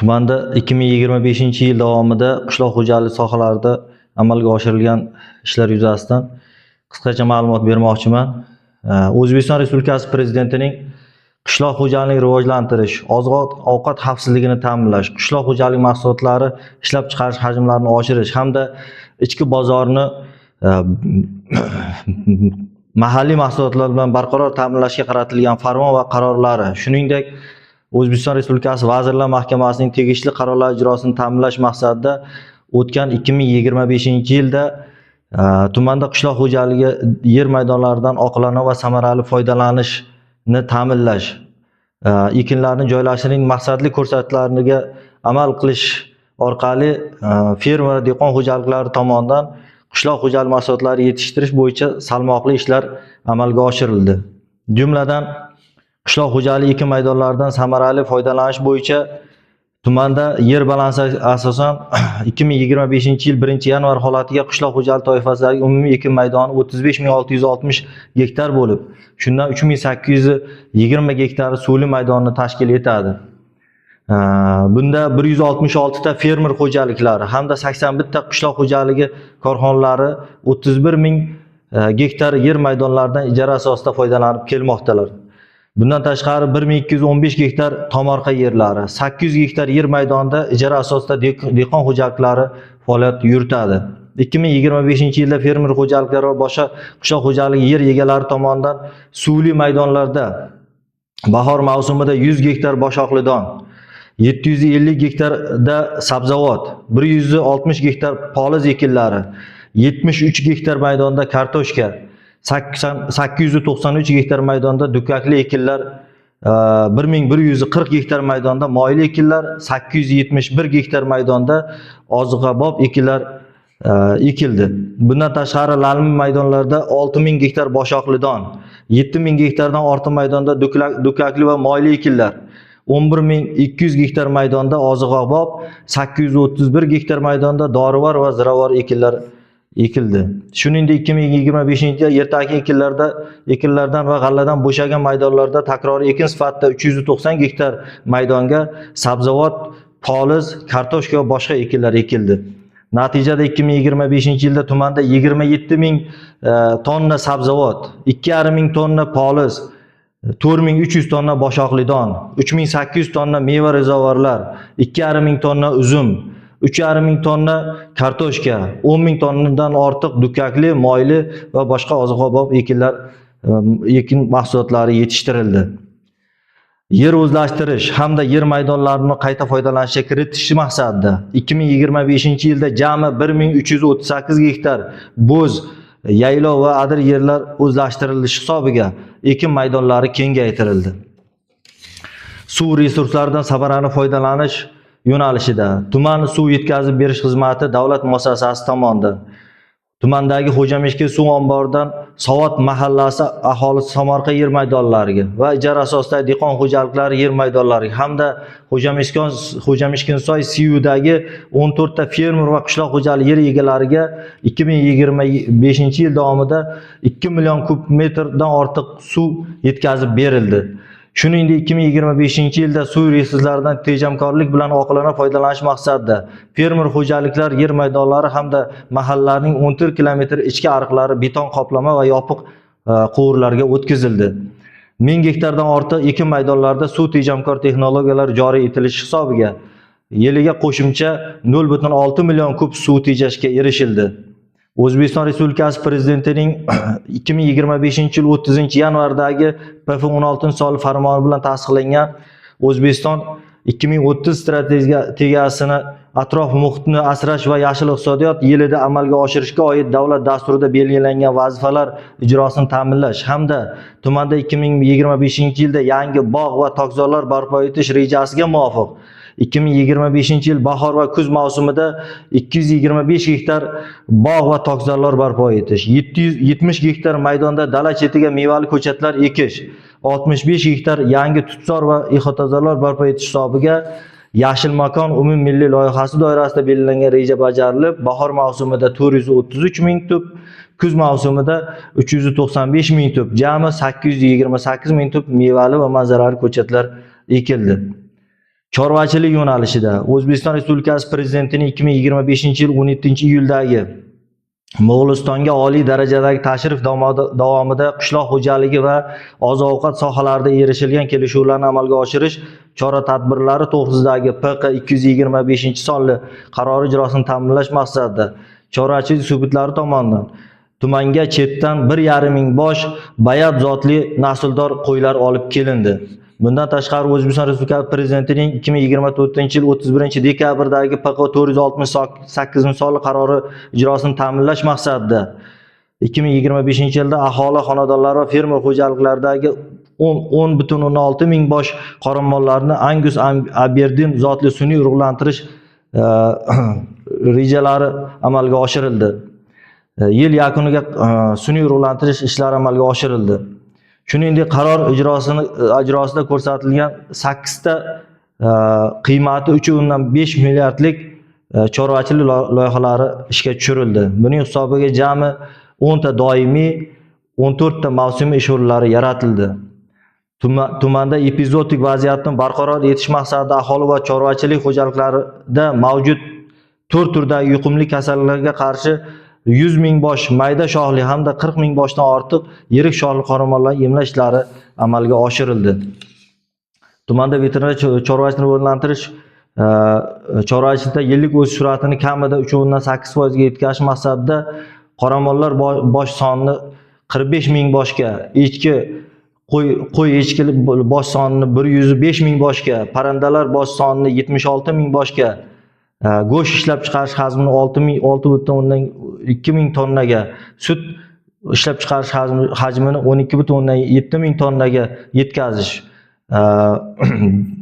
Tumanda 2025-yil davomida qishloq xo'jaligi sohalarida amalga oshirilgan ishlar yuzasidan qisqacha ma'lumot bermoqchiman. O'zbekiston Respublikasi Prezidentining qishloq xo'jaligini rivojlantirish, oziq-ovqat xavfsizligini ta'minlash, qishloq xo'jaligi mahsulotlari ishlab chiqarish hajmlarini oshirish hamda ichki bozorni mahalliy mahsulotlar bilan barqaror ta'minlashga qaratilgan farmon va qarorlari, shuningdek O'zbekiston Respublikasi Vazirlar Mahkamasining tegishli qarorlari ijrosini ta'minlash maqsadida o'tgan 2025-yilda tumanda qishloq xo'jaligi yer maydonlaridan oqilona va samarali foydalanishni ta'minlash, ekinlarni joylashtirishning maqsadli ko'rsatkichlariga amal qilish orqali fermer va dehqon xo'jaliklari tomonidan qishloq xo'jaligi mahsulotlari yetishtirish bo'yicha salmoqli ishlar amalga oshirildi. Jumladan qishloq xo'jaligi ekin maydonlaridan samarali foydalanish bo'yicha tumanda yer balansi asosan 2025-yil 1-yanvar holatiga qishloq xo'jaligi toifasidagi umumiy ekin maydoni 35.660 gektar bo'lib, shundan 3.820 gektari suvli maydonni tashkil etadi. Bunda 166 ta fermer xo'jaliklari hamda 81 ta qishloq xo'jaligi korxonalari 31.000 gektar yer maydonlaridan ijara asosida foydalanib kelmoqdalar. Bundan tashqari 1215 gektar tomorqa yerlari, 800 gektar yer maydonida ijara asosida dehqon xo'jaliklari faoliyat yuritadi. 2025-yilda fermer xo'jaliklari va boshqa qishloq xo'jaligi yer egalari tomonidan suvli maydonlarda bahor mavsumida 100 gektar boshoqli don, 750 gektarda sabzavot, 160 gektar poliz ekinlari, 73 gektar maydonda kartoshka, 893 gektar maydonda dukkakli ekinlar, 1140 gektar maydonda moyli ekinlar, 871 gektar maydonda oziqabop ekinlar ekildi. Bundan tashqari lalmi maydonlarda 6000 gektar boshoqli don, 7000 gektardan ortiq maydonda dukkakli va moyli ekinlar, 11200 gektar maydonda oziqabop, 831 gektar maydonda dorivor va ziravor ekinlar ekildi. Shuningdek 2025-yilda ertaki ekinlardan va g'alladan bo'shagan maydonlarda takroriy ekin sifatida 390 gektar maydonga sabzavot, poliz, kartoshka va boshqa ekinlar ekildi. Natijada 2025-yilda tumanda 27000 tonna sabzavot, 2500 tonna poliz, 4300 tonna boshoqli don, 3800 tonna meva rezavorlar, 2500 tonna uzum, 3500 tonna kartoshka, 10000 tonnadan ortiq dukkakli, moyli va boshqa oziq-ovqat ekin mahsulotlari yetishtirildi. Yer o'zlashtirish hamda yer maydonlarini qayta foydalanishga kiritish maqsadida 2025-yilda jami 1338 gektar bo'z, yaylov va adir yerlar o'zlashtirilishi hisobiga ekin maydonlari kengaytirildi. Suv resurslaridan samarali foydalanish yo'nalishida tuman suv yetkazib berish xizmati davlat muassasasi tomonidan tumandagi Xo'jamishki suv omboridan Sovot mahallasi aholisi tomorqa yer maydonlariga va ijara asosida dehqon xo'jaliklari yer maydonlariga hamda Xo'jamishkinsoy Siyudagi 14 ta fermer va qishloq xo'jaligi yer egalariga 2025-yil davomida 2 million kub metrdan ortiq suv yetkazib berildi. Shuningdek 2025-yilda suv resurslaridan tejamkorlik bilan oqilona foydalanish maqsadida fermer xo'jaliklar yer maydonlari hamda mahallalarning 14 kilometr ichki ariqlari beton qoplama va yopiq quvurlarga o'tkazildi. 1000 gektardan ortiq ekin maydonlarida suv tejamkor texnologiyalar joriy etilishi hisobiga yiliga qo'shimcha 0.6 million kub suv tejashga erishildi. O'zbekiston Respublikasi Prezidentining 2025-yil 30-yanvardagi PF16 farmoni bilan tasdiqlangan O'zbekiston 2030 strategiyasini atrof muhitni asrash va yashil iqtisodiyot yilida amalga oshirishga oid davlat dasturida belgilangan vazifalar ijrosini ta'minlash hamda tumanda 2025-yilda yangi bog' va tokzorlar barpo etish rejasiga muvofiq 2025-yil bahor va kuz mavsumida 225 gektar bog' va tokzorlar barpo etish, 770 gektar maydonda dala chetiga mevali ko'chatlar ekish, 65 gektar yangi tutzor va ehtiyotkorlar barpo etish hisobiga Yashil makon umummilliy loyihasi doirasida belgilangan reja bajarilib, bahor mavsumida 433 ming tub, kuz mavsumida 395 ming tub, jami 828 ming tub mevali va manzarali ko'chatlar ekildi. Chorvachilik yo'nalishida O'zbekiston Respublikasi Prezidentining 2025-yil 17-iyuldagi Mo'g'ulistonga oliy darajadagi tashrif davomida qishloq xo'jaligi va oziq-ovqat sohalarida erishilgan kelishuvlarni amalga oshirish chora-tadbirlari to'g'risidagi PQ 225-sonli qarori ijrosini ta'minlash maqsadida chorvachilik sub'ektlari tomonidan tumanga chetdan 1,5 ming bosh bayat zotli nasldor qo'ylar olib kelindi. Bundan tashqari O'zbekiston Respublikasi Prezidentining 2024-yil 31-dekabrdagi PQ 468-sonli qarori ijrosini ta'minlash maqsadida 2025-yilda aholi xonadonlari va fermer xo'jaliklaridagi 10,6 ming bosh qoramollarni Angus Aberdeen zotli sun'iy urug'lantirish rejalari amalga oshirildi. Yil yakuniga sun'iy urug'lantirish ishlari amalga oshirildi. Shuningdek, qaror ijrosida ko'rsatilgan 8 ta qiymati 3,5 milliardlik chorvachilik loyihalari ishga tushirildi. Buning hisobiga jami 10 ta doimiy, 14 ta mavsumiy ish o'rinlari yaratildi. Tumanda epizodik vaziyatni barqaror etish maqsadida aholi va chorvachilik xo'jaliklarida mavjud 4 turdagi yuqumli kasalliklarga qarshi 100 ming bosh mayda shoxli hamda 40 ming boshdan ortiq yirik shoxli qoramollarni emlash ishlari amalga oshirildi. Tumanda veterinar chorvachilikni rivojlantirish chorvachilikda yillik o'sish sur'atini kamida 3,8% ga yetkazish maqsadida qoramollar bosh sonini 45 ming boshga, echki qo'y echki bosh sonini 105 ming boshga, parrandalar bosh sonini 76 ming boshga, go'sht ishlab chiqarish hajmini 6,2 ming tonnaga, sut ishlab chiqarish hajmini 12,7 ming tonnaga yetkazish,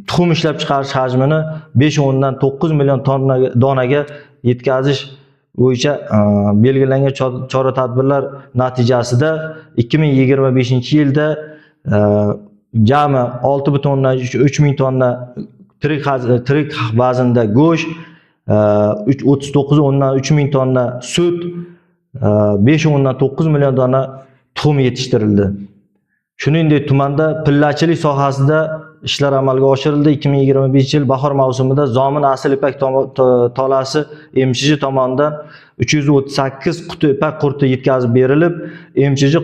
tuxum ishlab chiqarish hajmini 5,9 million donaga yetkazish bo'yicha belgilangan chora-tadbirlar natijasida 2025-yilda jami 6,3 ming tonna tirik vaznda go'sht, 39,3 ming tonna sut, 5,9 million dona tuxum yetishtirildi. Shuningdek, tumanda pillachilik sohasida ishlar amalga oshirildi. 2025-yil bahor mavsumida Zomin asl ipak tolasi MChJ tomonidan 338 quti ipak qurti yetkazib berilib, MChJ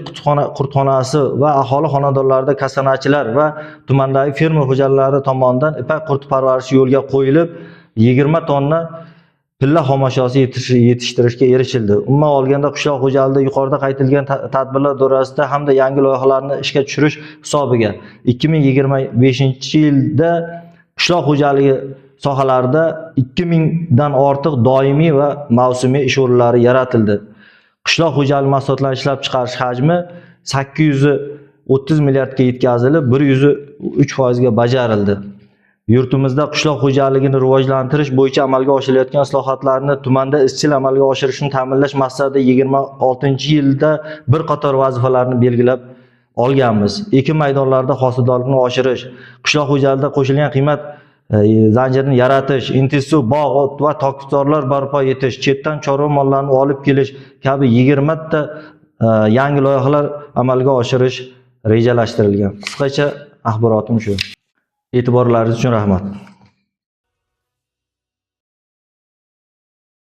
qurtxonasi va aholi xonadonlarida kasanachilar va tumandagi fermer xo'jaliklari tomonidan ipak qurti parvarishi yo'lga qo'yilib, 20 tonna pilla xomashyosi yetishtirishga erishildi. Umuman olganda qishloq xo'jaligida yuqorida qaytilgan tadbirlar doirasida hamda yangi loyihalarni ishga tushirish hisobiga 2025-yilda qishloq xo'jaligi sohalarida 2000 dan ortiq doimiy va mavsumiy ish o'rinlari yaratildi. Qishloq xo'jaligi mahsulotlarini ishlab chiqarish hajmi 830 milliardga yetkazilib, 103% ga bajarildi. Yurtimizda qishloq xo'jaligini rivojlantirish bo'yicha amalga oshirilayotgan islohotlarni tumanda izchil amalga oshirishni ta'minlash maqsadida 26-yilda bir qator vazifalarni belgilab olganmiz. Ekin maydonlarida hosildorlikni oshirish, qishloq xo'jaligida qo'shilgan qiymat zanjirini yaratish, intensiv bog' va tokzorlar barpo etish, chetdan chorva mollarini olib kelish kabi 20 ta yangi loyihalar amalga oshirish rejalashtirilgan. Qisqacha axborotim shu. E'tiborlaringiz uchun rahmat.